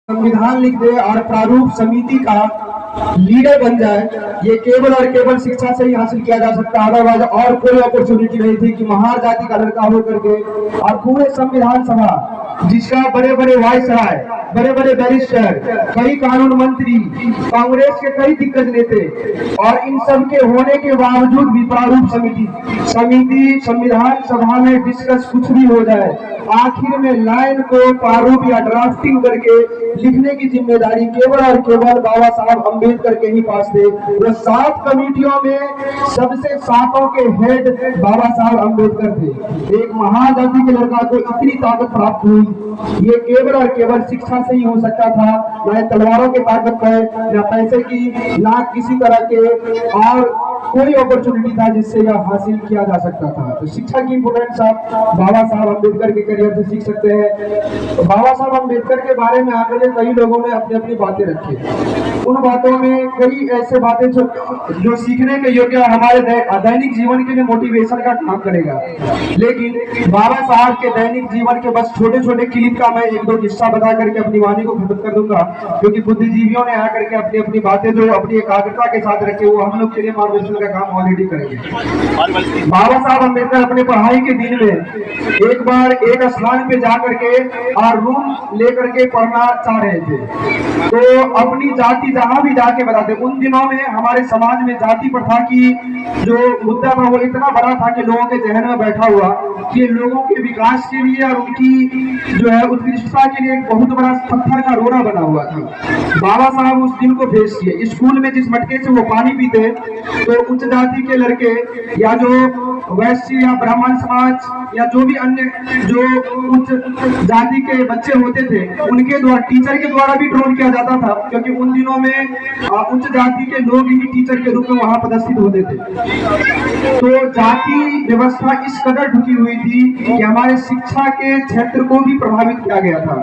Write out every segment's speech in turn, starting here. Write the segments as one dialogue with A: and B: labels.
A: संविधान लिख दे और प्रारूप समिति का लीडर बन जाए, ये केवल और केवल शिक्षा से ही हासिल किया जा सकता है। अदरवाइज और कोई अपॉर्चुनिटी नहीं थी कि महार जाति का लड़का होकर के और पूरे संविधान सभा जिसका बड़े बड़े वायसराय, बड़े बड़े बैरिस्टर, कई कानून मंत्री, कांग्रेस के कई दिग्गज नेते, और इन सब के होने के बावजूद भी प्रारूप समिति संविधान सभा में डिस्कस कुछ भी हो जाए, आखिर में लाइन को प्रारूप या ड्राफ्टिंग करके लिखने की जिम्मेदारी केवल और केवल बाबा साहब अम्बेडकर के ही पास थे। वो 7 कमेटियों में सबसे 7 के हेड बाबा साहब अम्बेडकर थे। एक महाजाति के लड़का को इतनी ताकत प्राप्त हुई, ये केवल और केवल शिक्षा से ही हो सकता था, न तलवारों के ताकत पे, न पैसे की, ना किसी तरह के और कोई अपॉर्चुनिटी था जिससे यह हासिल किया जा सकता था। तो शिक्षा की इंपोर्टेंस आप बाबा साहब अम्बेडकर के करियर से सीख सकते हैं। तो बाबा साहब अम्बेडकर के बारे में आगे कई लोगों ने अपनी अपनी बातें रखी, उन बातों में कई ऐसे बातें जो सीखने के योग्य हमारे दैनिक जीवन के लिए मोटिवेशन का काम करेगा। लेकिन बाबा साहब के दैनिक जीवन के बस छोटे छोटे क्लिप का मैं 1-2 किस्सा बता करके अपनी वाणी को खत्म कर दूंगा, क्योंकि बुद्धिजीवियों ने आकर के अपनी अपनी बातें जो अपनी एकाग्रता के साथ रखे वो हम लोग के लिए मार्गदर्शन का काम ऑलरेडी करेंगे। बाबा साहब अम्बेडकर अपने पढ़ाई के दिन में एक बार एक स्थान पे जाकर के और रूम लेकर के पढ़ना चाह रहे थे, तो अपनी जाति जहां भी जाके बताते। उन दिनों में हमारे समाज में जाति प्रथा की जो मुद्दा था वो इतना बड़ा था कि लोगों के जहन में बैठा हुआ कि लोगों के विकास के लिए और उनकी जो है उत्कृष्टता के लिए एक बहुत बड़ा पत्थर का रोड़ा बना हुआ था। बाबा साहब उस दिन को फेस किए। स्कूल में जिस मटके से वो पानी पीते, तो उच्च जाति के लड़के या जो वैश्य या ब्राह्मण समाज या जो भी अन्य जो उच्च जाति के बच्चे होते थे, उनके द्वारा टीचर के द्वारा भी ट्रोल किया जाता था, क्योंकि उन दिनों में उच्च जाति के लोग ही टीचर के रूप में वहां पदस्थित होते थे। तो जाति व्यवस्था इस कदर ढुकी हुई थी कि हमारे शिक्षा के क्षेत्र को भी प्रभावित किया गया था।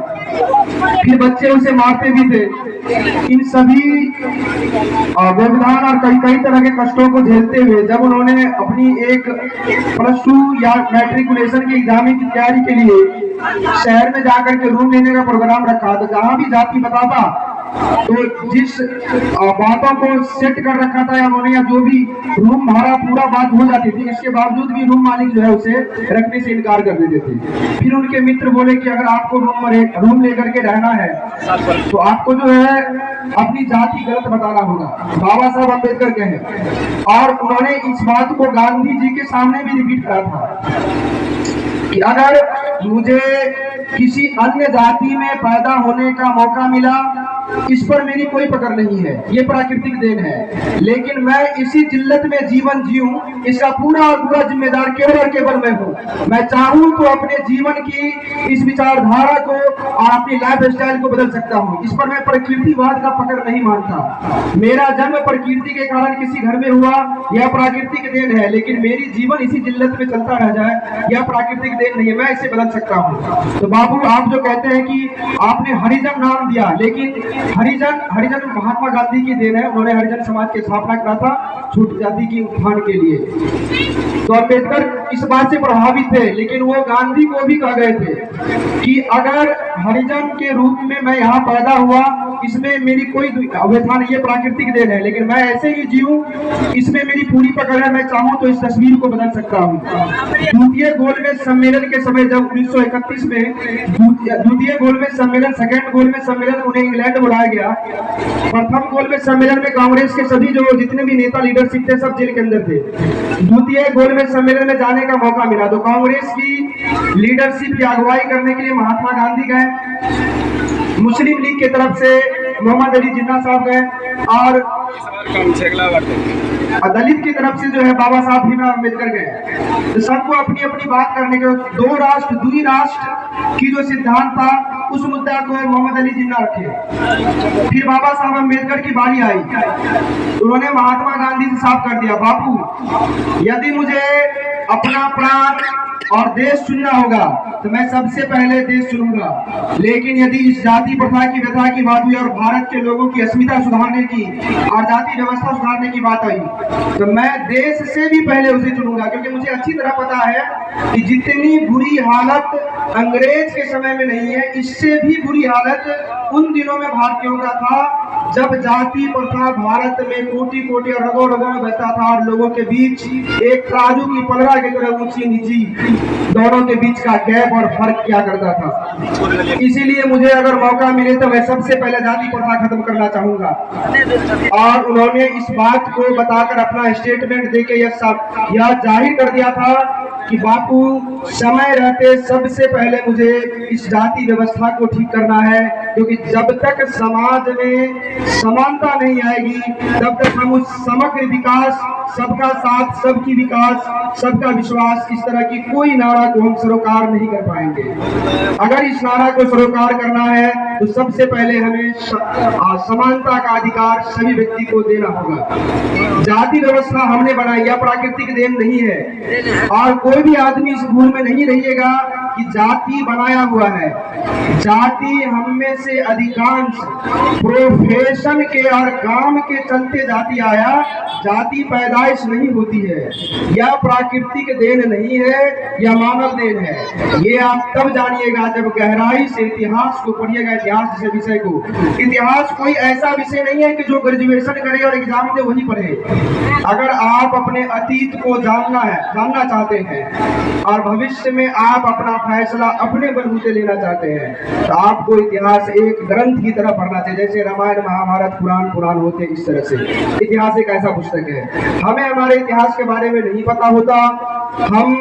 A: फिर बच्चे उसे मारते भी थे। इन सभी व्यवधान और कई तरह के कष्टों को झेलते हुए जब उन्होंने अपनी एक +2 या मैट्रिकुलेशन की एग्जाम की तैयारी के लिए शहर में जाकर के रूम लेने का प्रोग्राम रखा, तो जहां भी जाति बताता तो जिस बातों को सेट कर रखा था या उन्होंने या जो भी रूम भाड़ा पूरा बात हो जाती थी, इसके बावजूद भी रूम मालिक जो है उसे रखने से इनकार कर देते थे। फिर उनके मित्र बोले कि अगर आपको रूम लेकर के रहना है तो आपको जो है अपनी जाति गलत बताना होगा। बाबा साहब अम्बेडकर के हैं, और उन्होंने इस बात को गांधी जी के सामने भी रिपीट करा था कि अगर मुझे किसी अन्य जाति में पैदा होने का मौका मिला, इस पर मेरी कोई पकड़ नहीं है, ये प्राकृतिक देन है, लेकिन मैं इसी जिल्लत में जीवन जीऊं, इसका पूरा और पूरा जिम्मेदार केवल और केवल मैं हूं। मैं चाहूं तो अपने जीवन की इस विचारधारा को और अपनी लाइफ स्टाइल को बदल सकता हूं। इस पर मैं प्रकृतिवाद का पकड़ नहीं मानता। मेरा जन्म प्रकृति के कारण किसी घर में हुआ, यह प्राकृतिक देन है, लेकिन मेरी जीवन इसी जिल्लत में चलता रह जाए, यह प्राकृतिक देन नहीं है, मैं इसे बदल सकता हूं। तो बाबू, आप जो कहते हैं कि आपने हरिजन नाम दिया, लेकिन हरिजन महात्मा गांधी की देन है। उन्होंने हरिजन समाज की स्थापना करा था छूट जाति की उत्थान के लिए। तो अम्बेडकर इस बात से प्रभावित थे, लेकिन वो गांधी को भी कह गए थे कि अगर हरिजन के रूप में मैं यहाँ पैदा हुआ, इसमें मेरी कोई अव्यथा नहीं, ये प्राकृतिक देन है, लेकिन मैं ऐसे ही जीऊं, इसमें मेरी पूरी पकड़ है। मैं चाहूं तो इस तस्वीर को बदल सकता हूं। द्वितीय गोलमेज सम्मेलन के समय जब 1931 में द्वितीय गोलमेज सम्मेलन, सेकंड गोलमेज सम्मेलन उन्हें इंग्लैंड बुलाया गया। प्रथम गोलमेज सम्मेलन में कांग्रेस के सभी जो जितने भी नेता लीडरशिप थे सब जेल के अंदर थे। द्वितीय गोलमेज सम्मेलन में जाने का मौका मिला, तो कांग्रेस की लीडरशिप की अगुवाई करने के लिए महात्मा गांधी गए, मुस्लिम लीग की तरफ से मोहम्मद अली जिन्ना साहब गए, और दलित की तरफ से जो है बाबा साहब भीमराव अम्बेडकर गए। तो सबको अपनी अपनी बात करने के 2 राष्ट्र 2 राष्ट्र की जो सिद्धांत था, उस मुद्दा को मोहम्मद अली जिन्ना रखे। फिर बाबा साहब अम्बेडकर की बारी आई, उन्होंने महात्मा गांधी से साफ कर दिया, बापू यदि मुझे अपना प्राण और देश चुनना होगा तो मैं सबसे पहले देश चुनूंगा। लेकिन यदि इस जाति प्रथा की व्यथा की बात हुई और भारत के लोगों की अस्मिता सुधारने की और जाति व्यवस्था सुधारने की बात आई तो मैं देश से भी पहले उसे चुनूंगा, क्योंकि मुझे अच्छी तरह पता है कि जितनी बुरी हालत अंग्रेज के समय में नहीं है, इससे भी बुरी हालत उन दिनों में भारतीयों का था जब जाति प्रथा भारत में कोटि कोटि और रगों रगों में बसता था और लोगों के बीच एक तराजू की पलड़ा की तरह ऊंची नीची दोनों के बीच का गैप और फर्क किया करता था। इसीलिए मुझे अगर मौका मिले तो मैं सबसे पहले जाति प्रथा खत्म करना चाहूंगा। और उन्होंने इस बात को बताकर अपना स्टेटमेंट देके यह जाहिर कर दिया था कि बापू समय रहते सबसे पहले मुझे इस जाति व्यवस्था को ठीक करना है, क्योंकि जब तक समाज में समानता नहीं आएगी तब तक हम उस समग्र विकास, सबका साथ, सबकी विकास, सबका विश्वास, इस तरह की कोई नारा को हम सरोकार नहीं कर पाएंगे। अगर इस नारा को सरोकार करना है तो सबसे पहले हमें समानता का अधिकार सभी व्यक्ति को देना होगा। जाति व्यवस्था हमने बनाई, यह प्राकृतिक देन नहीं है और कोई भी आदमी इस भूल में नहीं रहिएगा कि जाति बनाया हुआ है। जाति हम में से अधिकांश प्रोफेशन के और काम के चलते जाति आया, जाति पैदाइश नहीं होती है। यह प्राकृतिक देन नहीं है, यह मानव देन है। ये आप तब जानिएगा जब गहराई से इतिहास को पढ़िएगा, इतिहास जैसे विषय को। इतिहास कोई ऐसा विषय नहीं है कि जो ग्रेजुएशन करे और एग्जाम दे वही पढ़े। अगर आप अपने अतीत को जानना चाहते हैं और भविष्य में आप अपना फैसला अपने बलबूते लेना चाहते हैं तो आपको इतिहास एक ग्रंथ की तरह पढ़ना चाहिए। जैसे रामायण, महाभारत, पुराण होते, इस तरह से इतिहास एक ऐसा पुस्तक है। हमें हमारे इतिहास के बारे में नहीं पता होता, हम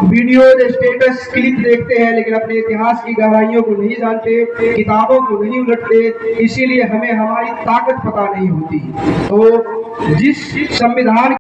A: वीडियो स्टेटस क्लिप देखते हैं लेकिन अपने इतिहास की गहराइयों को नहीं जानते, किताबों को नहीं उलटते, इसीलिए हमें हमारी ताकत पता नहीं होती। तो जिस संविधान